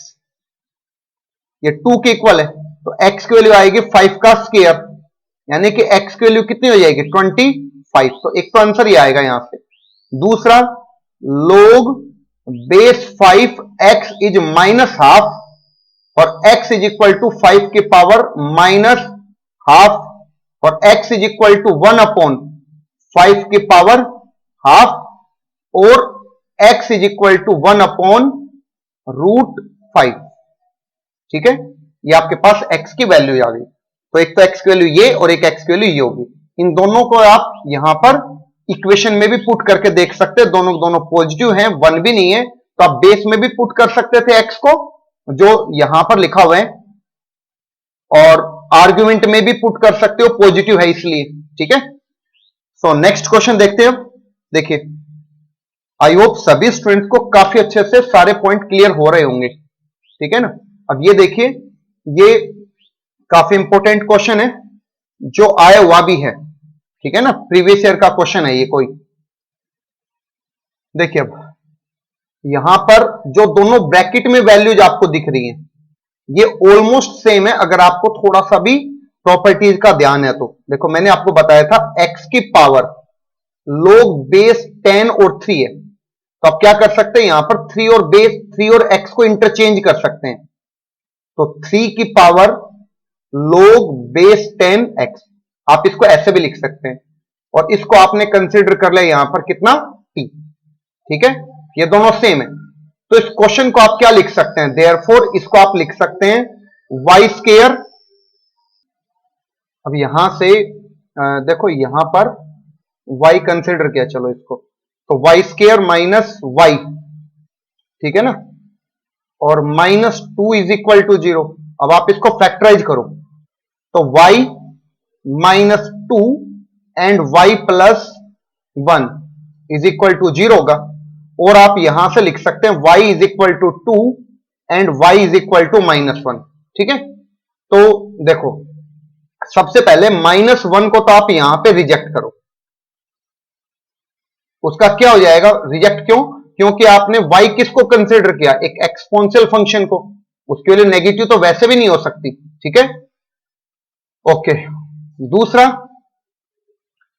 ये 2 के इक्वल है, तो x की वैल्यू आएगी 5 का स्क्वायर, यानी कि x की वैल्यू कितनी हो जाएगी 25। तो एक तो आंसर ये आएगा यहां से। दूसरा, log base 5x is minus half, और x इज इक्वल टू 5 के पावर माइनस हाफ, और x is equal to 1 upon 5 के पावर हाफ, और x is equal to 1 upon root 5। ठीक है, ये आपके पास x की वैल्यू आ गई, तो एक तो x की वैल्यू ये और एक x की वैल्यू ये होगी। इन दोनों को आप यहां पर इक्वेशन में भी पुट करके देख सकते हैं, दोनों दोनों पॉजिटिव हैं, 1 भी नहीं है, तो आप बेस में भी पुट कर सकते थे x को जो यहां पर लिखा हुआ है, और आर्ग्यूमेंट में भी पुट कर सकते हो, पॉजिटिव है इसलिए। ठीक है, सो नेक्स्ट क्वेश्चन देखते हैं। देखिए, आई होप सभी स्टूडेंट्स को काफी अच्छे से सारे पॉइंट क्लियर हो रहे होंगे। ठीक है ना, अब ये देखिए, ये काफी इंपॉर्टेंट क्वेश्चन है जो आया हुआ भी है। ठीक है ना, प्रीवियस ईयर का क्वेश्चन है ये कोई। देखिए, अब यहां पर जो दोनों ब्रैकेट में वैल्यूज आपको दिख रही हैं ये ऑलमोस्ट सेम है। अगर आपको थोड़ा सा भी प्रॉपर्टीज का ध्यान है तो देखो, मैंने आपको बताया था x की पावर log बेस 10 और 3 है, तो आप क्या कर सकते हैं, यहां पर 3 और x को इंटरचेंज कर सकते हैं। तो 3 की पावर log बेस 10x, आप इसको ऐसे भी लिख सकते हैं, और इसको आपने कंसिडर कर लिया यहां पर कितना t। ठीक है, ये दोनों सेम है। तो इस क्वेश्चन को आप क्या लिख सकते हैं, देयरफॉर इसको आप लिख सकते हैं वाई स्क्वायर। अब यहां से देखो यहां पर y कंसिडर किया, चलो इसको, तो वाई स्क्वायर माइनस वाई, ठीक है ना, और -2 इज इक्वल टू 0। अब आप इसको फैक्टराइज करो तो y -2 and y plus 1 is equal to 0 होगा, और आप यहां से लिख सकते हैं y is equal to 2 and y is equal to -1। ठीक है, तो देखो सबसे पहले -1 को तो आप यहां पे रिजेक्ट करो, उसका क्या हो जाएगा, रिजेक्ट क्यों, क्योंकि आपने y किसको कंसिडर किया, एक एक्सपोनेंशियल फंक्शन को, उसके लिए नेगेटिव तो वैसे भी नहीं हो सकती। ठीक है, ओके। दूसरा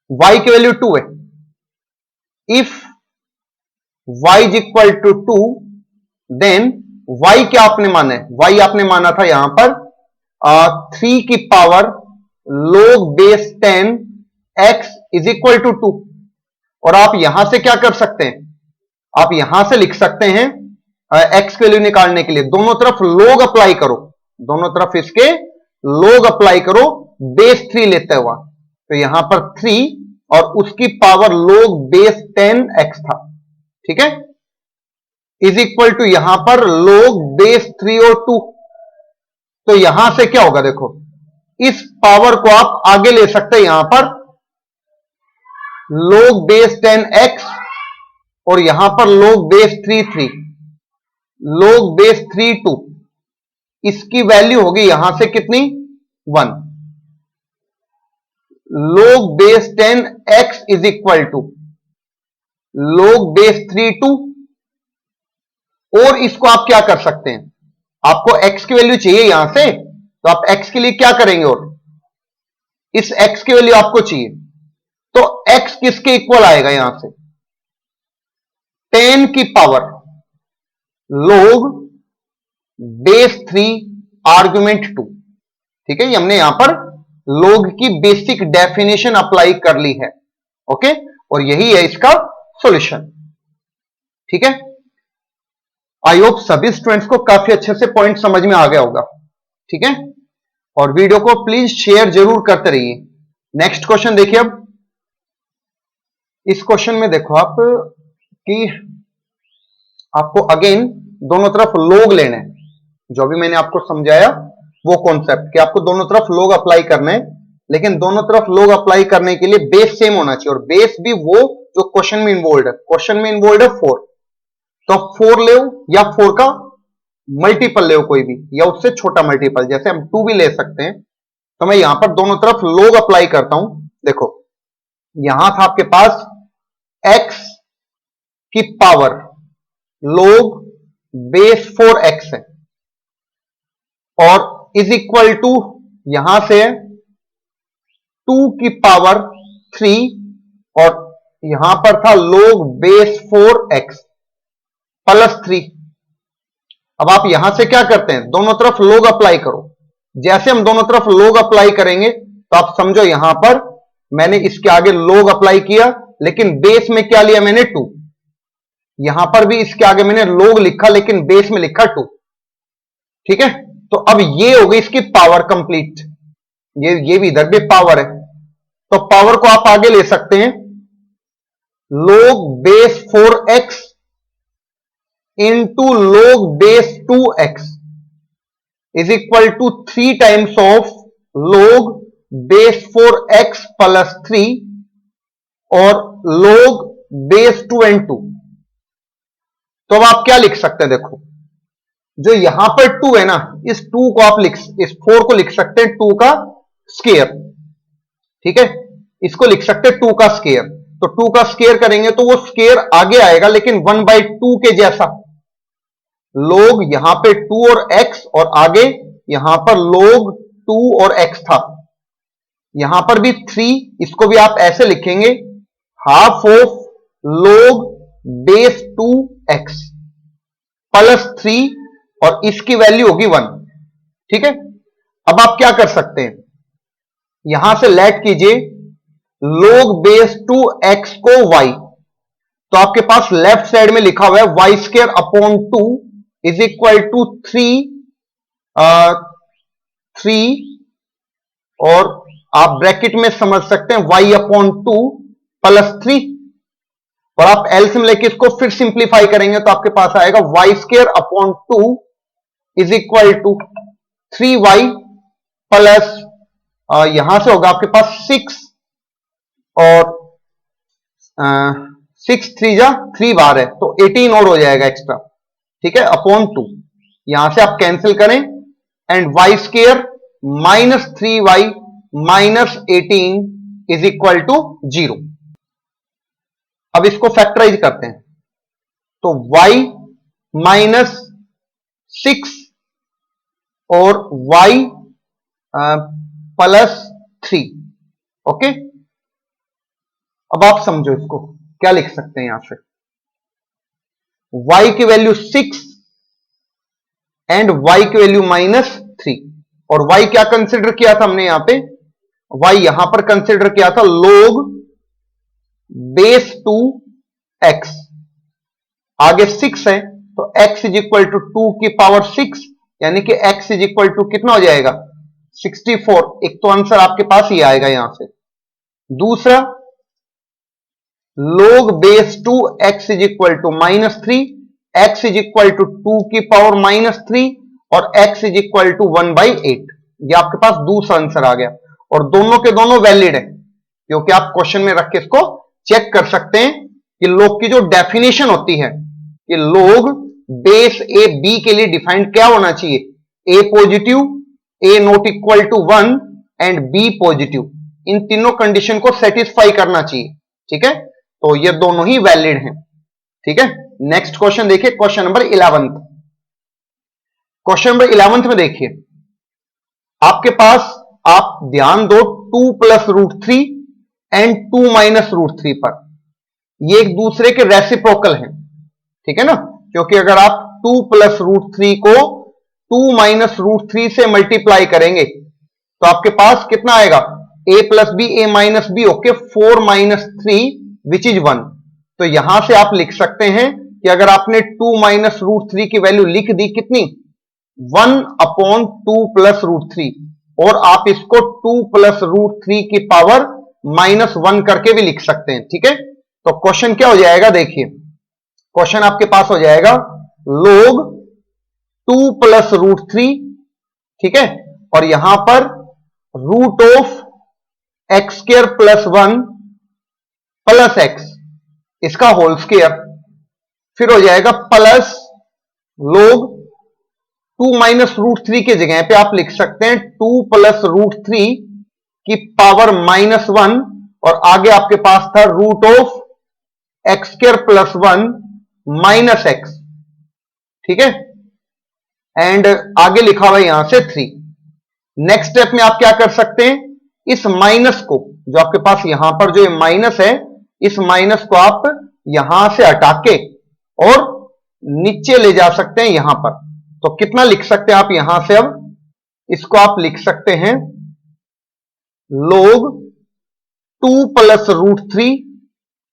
y की वैल्यू 2 है, if y is equal to 2 then y क्या आपने माना है, y आपने माना था यहां पर 3 की power log base 10 x is equal to 2, और आप यहां से क्या कर सकते हैं, आप यहां से लिख सकते हैं x की वैल्यू निकालने के लिए दोनों तरफ log अप्लाई करो, दोनों तरफ इसके log अप्लाई करो बेस 3 लेते हुआ, तो यहां पर 3 और उसकी पावर log बेस 10x था। ठीक है, इज इक्वल टू यहां पर log बेस 3 और 2, तो यहां से क्या होगा, देखो इस पावर को आप आगे ले सकते हैं, यहां पर log बेस 10x और यहां पर log बेस 3 log बेस 3 2, इसकी वैल्यू होगी यहां से कितनी 1, log base 10x is equal to log base 3 2, और इसको आप क्या कर सकते हैं, आपको x की वैल्यू चाहिए यहां से, तो आप x के लिए क्या करेंगे, और इस x की वैल्यू आपको चाहिए, तो x किसके इक्वल आएगा, यहां से 10 की पावर log बेस 3 आर्गुमेंट 2। ठीक है, ये हमने यहां पर log की बेसिक डेफिनेशन अप्लाई कर ली है। ओके, और यही है इसका सॉल्यूशन। ठीक है, आई होप सभी स्टूडेंट्स को काफी अच्छे से पॉइंट समझ में आ गया होगा। ठीक है, और वीडियो को प्लीज शेयर जरूर करते रहिए। नेक्स्ट क्वेश्चन देखिए। अब इस क्वेश्चन में देखो आप कि आपको अगेन दोनों तरफ log लेना है, जो भी मैंने आपको समझाया वो कॉन्सेप्ट कि आपको दोनों तरफ log अप्लाई करना है, लेकिन दोनों तरफ log अप्लाई करने के लिए बेस सेम होना चाहिए, और बेस भी वो जो क्वेश्चन में इन्वॉल्व है। क्वेश्चन में इन्वॉल्व है 4, तो 4 ले या 4 का मल्टीपल ले कोई भी, या उससे छोटा मल्टीपल, जैसे हम 2 भी ले सकते हैं। तो मैं यहां पर दोनों तरफ log अप्लाई करता हूं। देखो यहां था आपके पास x की पावर log बेस 4x है, और इज इक्वल टू यहां से 2 की पावर 3, और यहां पर था log बेस 4x प्लस 3। अब आप यहां से क्या करते हैं, दोनों तरफ log अप्लाई करो। जैसे हम दोनों तरफ log अप्लाई करेंगे तो आप समझो यहां पर मैंने इसके आगे log अप्लाई किया, लेकिन बेस में क्या लिया मैंने 2, यहां पर भी इसके आगे मैंने log लिखा लेकिन बेस में लिखा 2। ठीक है, तो अब ये हो गई इसकी पावर कंप्लीट, ये भी इधर भी पावर है, तो पावर को आप आगे ले सकते हैं log base 4x into log base 2x is equal to 3 times of log base 4x plus 3 और log बेस 2 एंड 2। तो अब आप क्या लिख सकते हैं, देखो जो यहां पर 2 है ना, इस 2 को आप इस 4 को लिख सकते हैं 2 का स्क्वायर। ठीक है, इसको लिख सकते हैं 2 का स्क्वायर, तो 2 का स्केयर करेंगे तो वो स्केयर आगे आएगा लेकिन 1/2 के जैसा। log यहां पे 2 और x और आगे यहां पर log 2 और x था। यहां पर भी 3, इसको भी आप ऐसे लिखेंगे half of log base 2x plus 3 और इसकी वैल्यू होगी 1। ठीक है, अब आप क्या कर सकते हैं, यहां से लेट कीजिए log बेस 2x को y, तो आपके पास लेफ्ट साइड में लिखा हुआ है y square upon 2 is equal to 3 और आप ब्रैकेट में समझ सकते हैं y अपॉन 2 प्लस 3 और आप एलसीएम लेके इसको फिर सिंप्लीफाई करेंगे तो आपके पास आएगा y square upon 2 is equal to 3y plus यहां से होगा आपके पास 6 और 6 3 जा 3 बार है तो 18 और हो जाएगा एक्स्ट्रा। ठीक है, अपॉन 2 यहां से आप कैंसिल करें and y square minus 3y minus 18 is equal to 0। अब इसको फैक्टराइज करते हैं तो y माइनस 6 और y प्लस 3। ओके, अब आप समझो इसको क्या लिख सकते हैं, यहां से y की वैल्यू 6 एंड y की वैल्यू माइनस 3 और y क्या कंसिडर किया था हमने, यहां पे y यहां पर कंसिडर किया था log बेस 2x, आगे 6 है तो x इज इक्वल टू 2 की पावर 6 यानी कि x इज इक्वल टू कितना हो जाएगा 64। एक तो आंसर आपके पास ही आएगा यहां से। दूसरा log base 2 x is equal to minus 3, x is equal to 2 की पावर माइनस 3 और x इज इक्वल टू 1/8। ये आपके पास दूसरा आंसर आ गया और दोनों के दोनों वैलिड है क्योंकि आप क्वेश्चन में रख के इसको चेक कर सकते हैं कि log की जो डेफिनेशन होती है कि log बेस a b के लिए डिफाइंड क्या होना चाहिए, a positive, a not equal to 1 and b positive, इन तीनों कंडीशन को सेटिस्फाई करना चाहिए। ठीक है, तो ये दोनों ही वैलिड हैं। ठीक है, नेक्स्ट क्वेश्चन देखिए, क्वेश्चन नंबर 11। क्वेश्चन नंबर 11 में देखिए आपके पास, आप ध्यान दो 2 plus root 3 and 2 minus root 3 पर, ये एक दूसरे के रेसिप्रोकल हैं। ठीक है ना, क्योंकि अगर आप 2 प्लस रूट 3 को 2 माइनस रूट 3 से मल्टीप्लाई करेंगे तो आपके पास कितना आएगा, a plus b a minus b okay 4 minus 3 which is 1। तो यहां से आप लिख सकते हैं कि अगर आपने 2 माइनस रूट 3 की वैल्यू लिख दी कितनी 1 अपॉन 2 प्लस रूट 3 और आप इसको 2 प्लस रूट 3 की पावर माइनस 1 करके भी लिख सकते हैं। ठीक है, तो क्वेश्चन क्या हो जाएगा, देखिए क्वेश्चन आपके पास हो जाएगा log 2 प्लस रूट 3, ठीक है, और यहां पर root of x square plus 1 plus x इसका होल स्क्वायर, फिर हो जाएगा प्लस log 2 माइनस रूट 3 की जगह पे आप लिख सकते हैं 2 प्लस रूट 3 की पावर माइनस 1 और आगे आपके पास था root of x square plus 1 minus x. ठीक है, एंड आगे लिखा हुआ है यहां से 3। नेक्स्ट स्टेप में आप क्या कर सकते हैं, इस माइनस को जो आपके पास यहां पर जो माइनस है, इस माइनस को आप यहां से हटा के और नीचे ले जा सकते हैं यहां पर। तो कितना लिख सकते हैं आप यहां से, अब इसको आप लिख सकते हैं log 2 प्लस रूट 3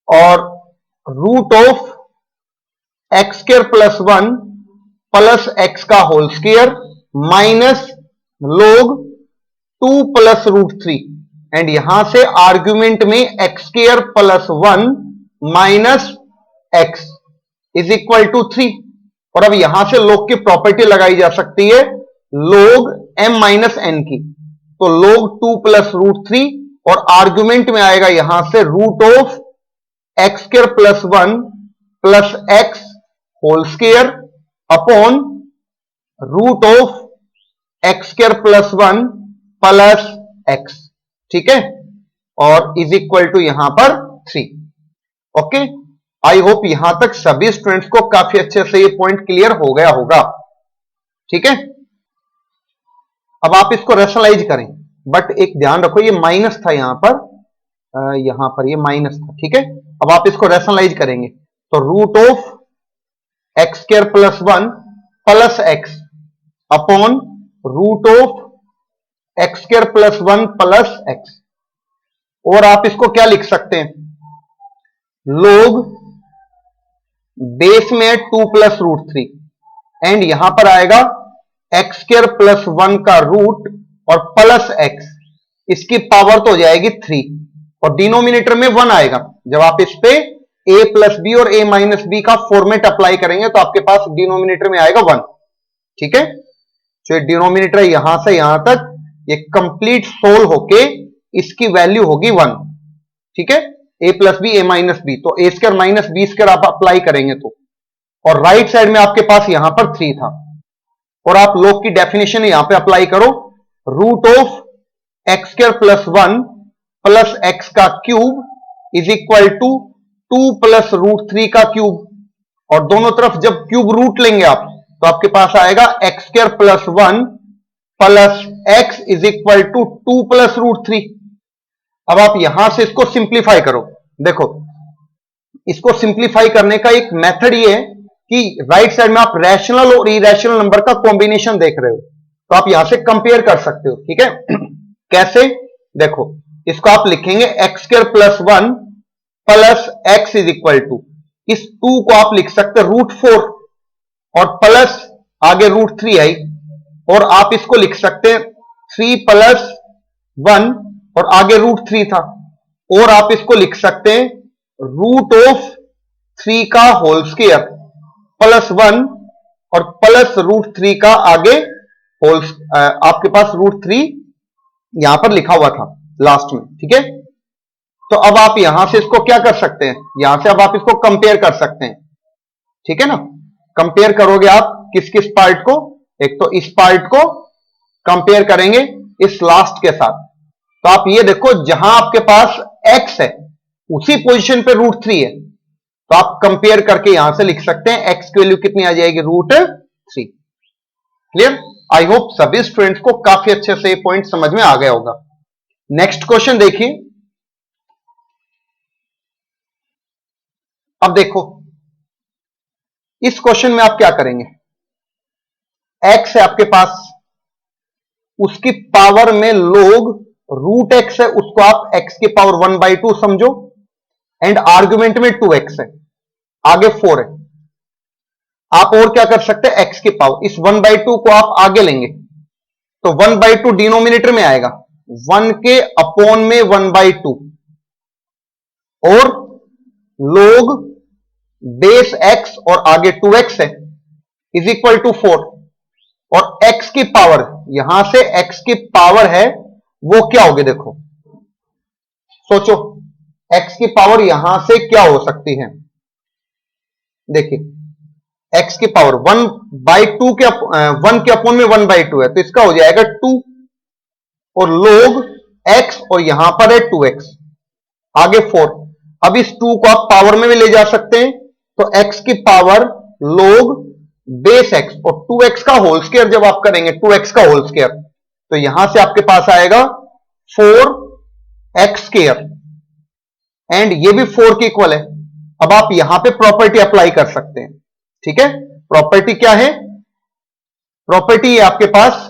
और root of x square plus 1 plus X का whole square minus log 2 plus root 3 and यहां से आर्ग्यूमेंट में X square plus 1 minus X is equal to 3। और अब यहां से log की प्रॉपर्टी लगाई जा सकती है log m माइनस n की, तो log 2 प्लस रूट 3 और आर्ग्यूमेंट में आएगा यहां से root of x square plus 1 plus x whole square upon root of x square plus 1 plus x. ठीक है, और इज इक्वल टू यहां पर 3। ओके, आई होप यहां तक सभी स्टूडेंट्स को काफी अच्छे से ये पॉइंट क्लियर हो गया होगा। ठीक है, अब आप इसको रेशनलाइज करें, बट एक ध्यान रखो ये माइनस था यहां पर ये माइनस था। ठीक है, अब आप इसको रेशनलाइज करेंगे तो root of x square plus 1 plus x upon root of x square plus 1 plus x, और आप इसको क्या लिख सकते हैं, लोग बेस में 2 प्लस रूट 3 एंड यहां पर आएगा एक्स स्क्वायर प्लस 1 का रूट और प्लस एक्स, इसकी पावर तो हो जाएगी 3 और डिनोमिनेटर में 1 आएगा। जब आप इस पे a प्लस बी और a माइनस बी का फॉर्मेट अप्लाई करेंगे तो आपके पास डिनोमिनेटर में आएगा 1। ठीक है, जो डिनोमिनेटर यहां से यहां तक ये कंप्लीट सोल्व होके इसकी वैल्यू होगी 1। ठीक है, a plus b, a minus b, तो a square minus b square आप अप्लाई करेंगे तो, और राइट साइड में आपके पास यहां पर 3 था, और आप लोग की डेफिनेशन यहां पे अप्लाई करो, root of x square plus 1 plus X का cube is equal to 2 plus root 3 का क्यूब, और दोनों तरफ जब क्यूब रूट लेंगे आप तो आपके पास आएगा x square plus 1 plus x is equal to 2 plus root 3। अब आप यहां से इसको सिंप्लीफाई करो, देखो इसको सिंप्लीफाई करने का एक मेथड ये है कि राइट साइड में आप रैशनल और इरेशनल नंबर का कॉम्बिनेशन देख रहे हो, तो आप यहां से कंपेयर कर सकते हो। ठीक है, कैसे, देखो इसको आप लिखेंगे x square plus 1 plus x is equal to, इस 2 को आप लिख सकते हैं रूट 4 और प्लस आगे रूट 3 आई, और आप इसको लिख सकते हैं 3 प्लस 1 और आगे रूट 3 था, और आप इसको लिख सकते हैं रूट ऑफ 3 का होल स्क्वायर प्लस 1 और प्लस रूट 3 का आगे होल, आपके पास रूट 3 यहां पर लिखा हुआ था लास्ट में। ठीक है, तो अब आप यहां से इसको क्या कर सकते हैं, यहां से अब आप इसको कंपेयर कर सकते हैं। ठीक है ना, कंपेयर करोगे आप किस किस पार्ट को, एक तो इस पार्ट को कंपेयर करेंगे इस लास्ट के साथ, तो आप ये देखो जहां आपके पास x है उसी पोजीशन पे रूट 3 है, तो आप कंपेयर करके यहां से लिख सकते हैं x की वैल्यू कितनी आ जाएगी, रूट 3। क्लियर, आई होप सभी स्टूडेंट्स को काफी अच्छे से ये पॉइंट समझ में आ गया होगा। नेक्स्ट क्वेश्चन देखिए, अब देखो इस क्वेश्चन में आप क्या करेंगे, x है आपके पास, उसकी पावर में लोग रूट x है, उसको आप x की पावर 1/2 समझो, एंड आर्गुमेंट में 2x है, आगे 4 है। आप और क्या कर सकते हैं, x की पावर, इस 1/2 को आप आगे लेंगे तो 1/2 डिनोमिनेटर में आएगा, 1 के अपॉन में 1/2, और लोग बेस x और आगे 2x है इज इक्वल टू 4, और x की पावर, यहां से x की पावर है वो क्या होगी, देखो सोचो x की पावर यहां से क्या हो सकती है, देखिए x की पावर 1/2 के 1 के अपॉन में 1/2 है, तो इसका हो जाएगा 2, और लोग x और यहां पर है 2x आगे 4। अब इस 2 को आप पावर में भी ले जा सकते हैं, तो x की पावर लोग बेस x और 2x का होल स्क्वायर जब आप करेंगे 2x का होल स्क्वायर, तो यहां से आपके पास आएगा 4x स्क्वायर, एंड ये भी 4 के इक्वल है। अब आप यहां पे प्रॉपर्टी अप्लाई कर सकते हैं। ठीक है, प्रॉपर्टी क्या है, प्रॉपर्टी है आपके पास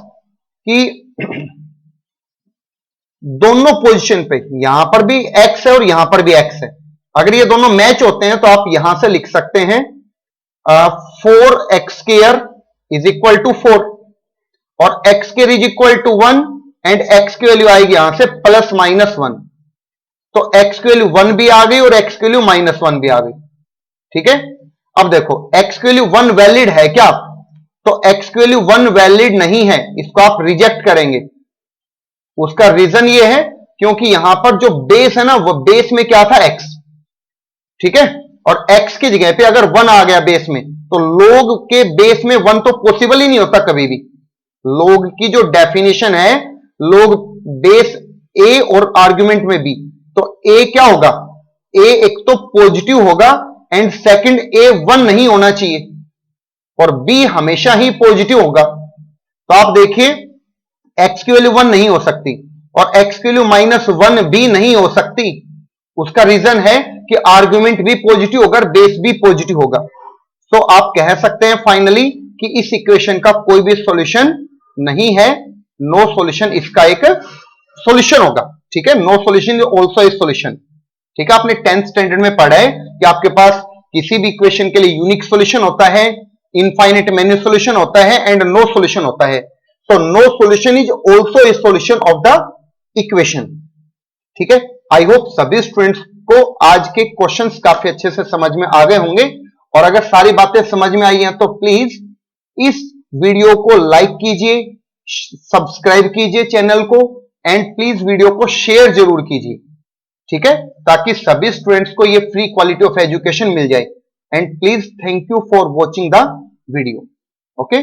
कि दोनों पोजीशन पे, यहां पर भी x है और यहां पर भी x है, अगर ये दोनों मैच होते हैं तो आप यहां से लिख सकते हैं 4x square is equal to 4, और x square is equal to 1, and x की वैल्यू आएगी यहां से प्लस माइनस 1, तो x की वैल्यू 1 भी आ गई और x की वैल्यू माइनस 1 भी आ गई। ठीक है, अब देखो x की वैल्यू 1 वैलिड है क्या, तो x की वैल्यू 1 वैलिड नहीं है, इसको आप रिजेक्ट करेंगे। उसका रीजन ये है क्योंकि यहां पर जो बेस है ना, वो बेस में क्या था, x। ठीक है, और x की जगह पे अगर 1 आ गया बेस में, तो लोग के बेस में 1 तो पॉसिबल ही नहीं होता कभी भी। लोग की जो डेफिनेशन है, लोग बेस a और आर्गुमेंट में b, तो a क्या होगा, ए एक तो पॉजिटिव होगा एंड सेकंड ए 1 नहीं होना चाहिए और बी हमेशा ही पॉजिटिव होगा। तो आप देखिए एक्स की वैल्यू 1 नहीं हो सकती और एक्स की वैल्यू -1 भी नहीं हो सकती। उसका रीजन है कि आर्गुमेंट भी पॉजिटिव होगा, बेस भी पॉजिटिव होगा। तो आप कह सकते हैं फाइनली कि इस इक्वेशन का कोई भी सॉल्यूशन नहीं है, नो सॉल्यूशन इसका एक सॉल्यूशन होगा। ठीक है, no solution is also a solution. ठीक है, आपने 10th स्टैंडर्ड में पढ़ा है कि आपके पास किसी भी इक्वेशन के लिए यूनिक सॉल्यूशन होता है, इनफाइनाइट मेनी सॉल्यूशन होता है एंड नो सॉल्यूशन होता है। तो no solution is also a solution of the equation. ठीक है, आई होप सभी स्टूडेंट्स को आज के क्वेश्चंस काफी अच्छे से समझ में आ गए होंगे और अगर सारी बातें समझ में आई हैं तो प्लीज इस वीडियो को लाइक कीजिए, सब्सक्राइब कीजिए चैनल को एंड प्लीज वीडियो को शेयर जरूर कीजिए। ठीक है, ताकि सभी स्टूडेंट्स को ये फ्री क्वालिटी ऑफ एजुकेशन मिल जाए and please thank you for watching the video. Okay.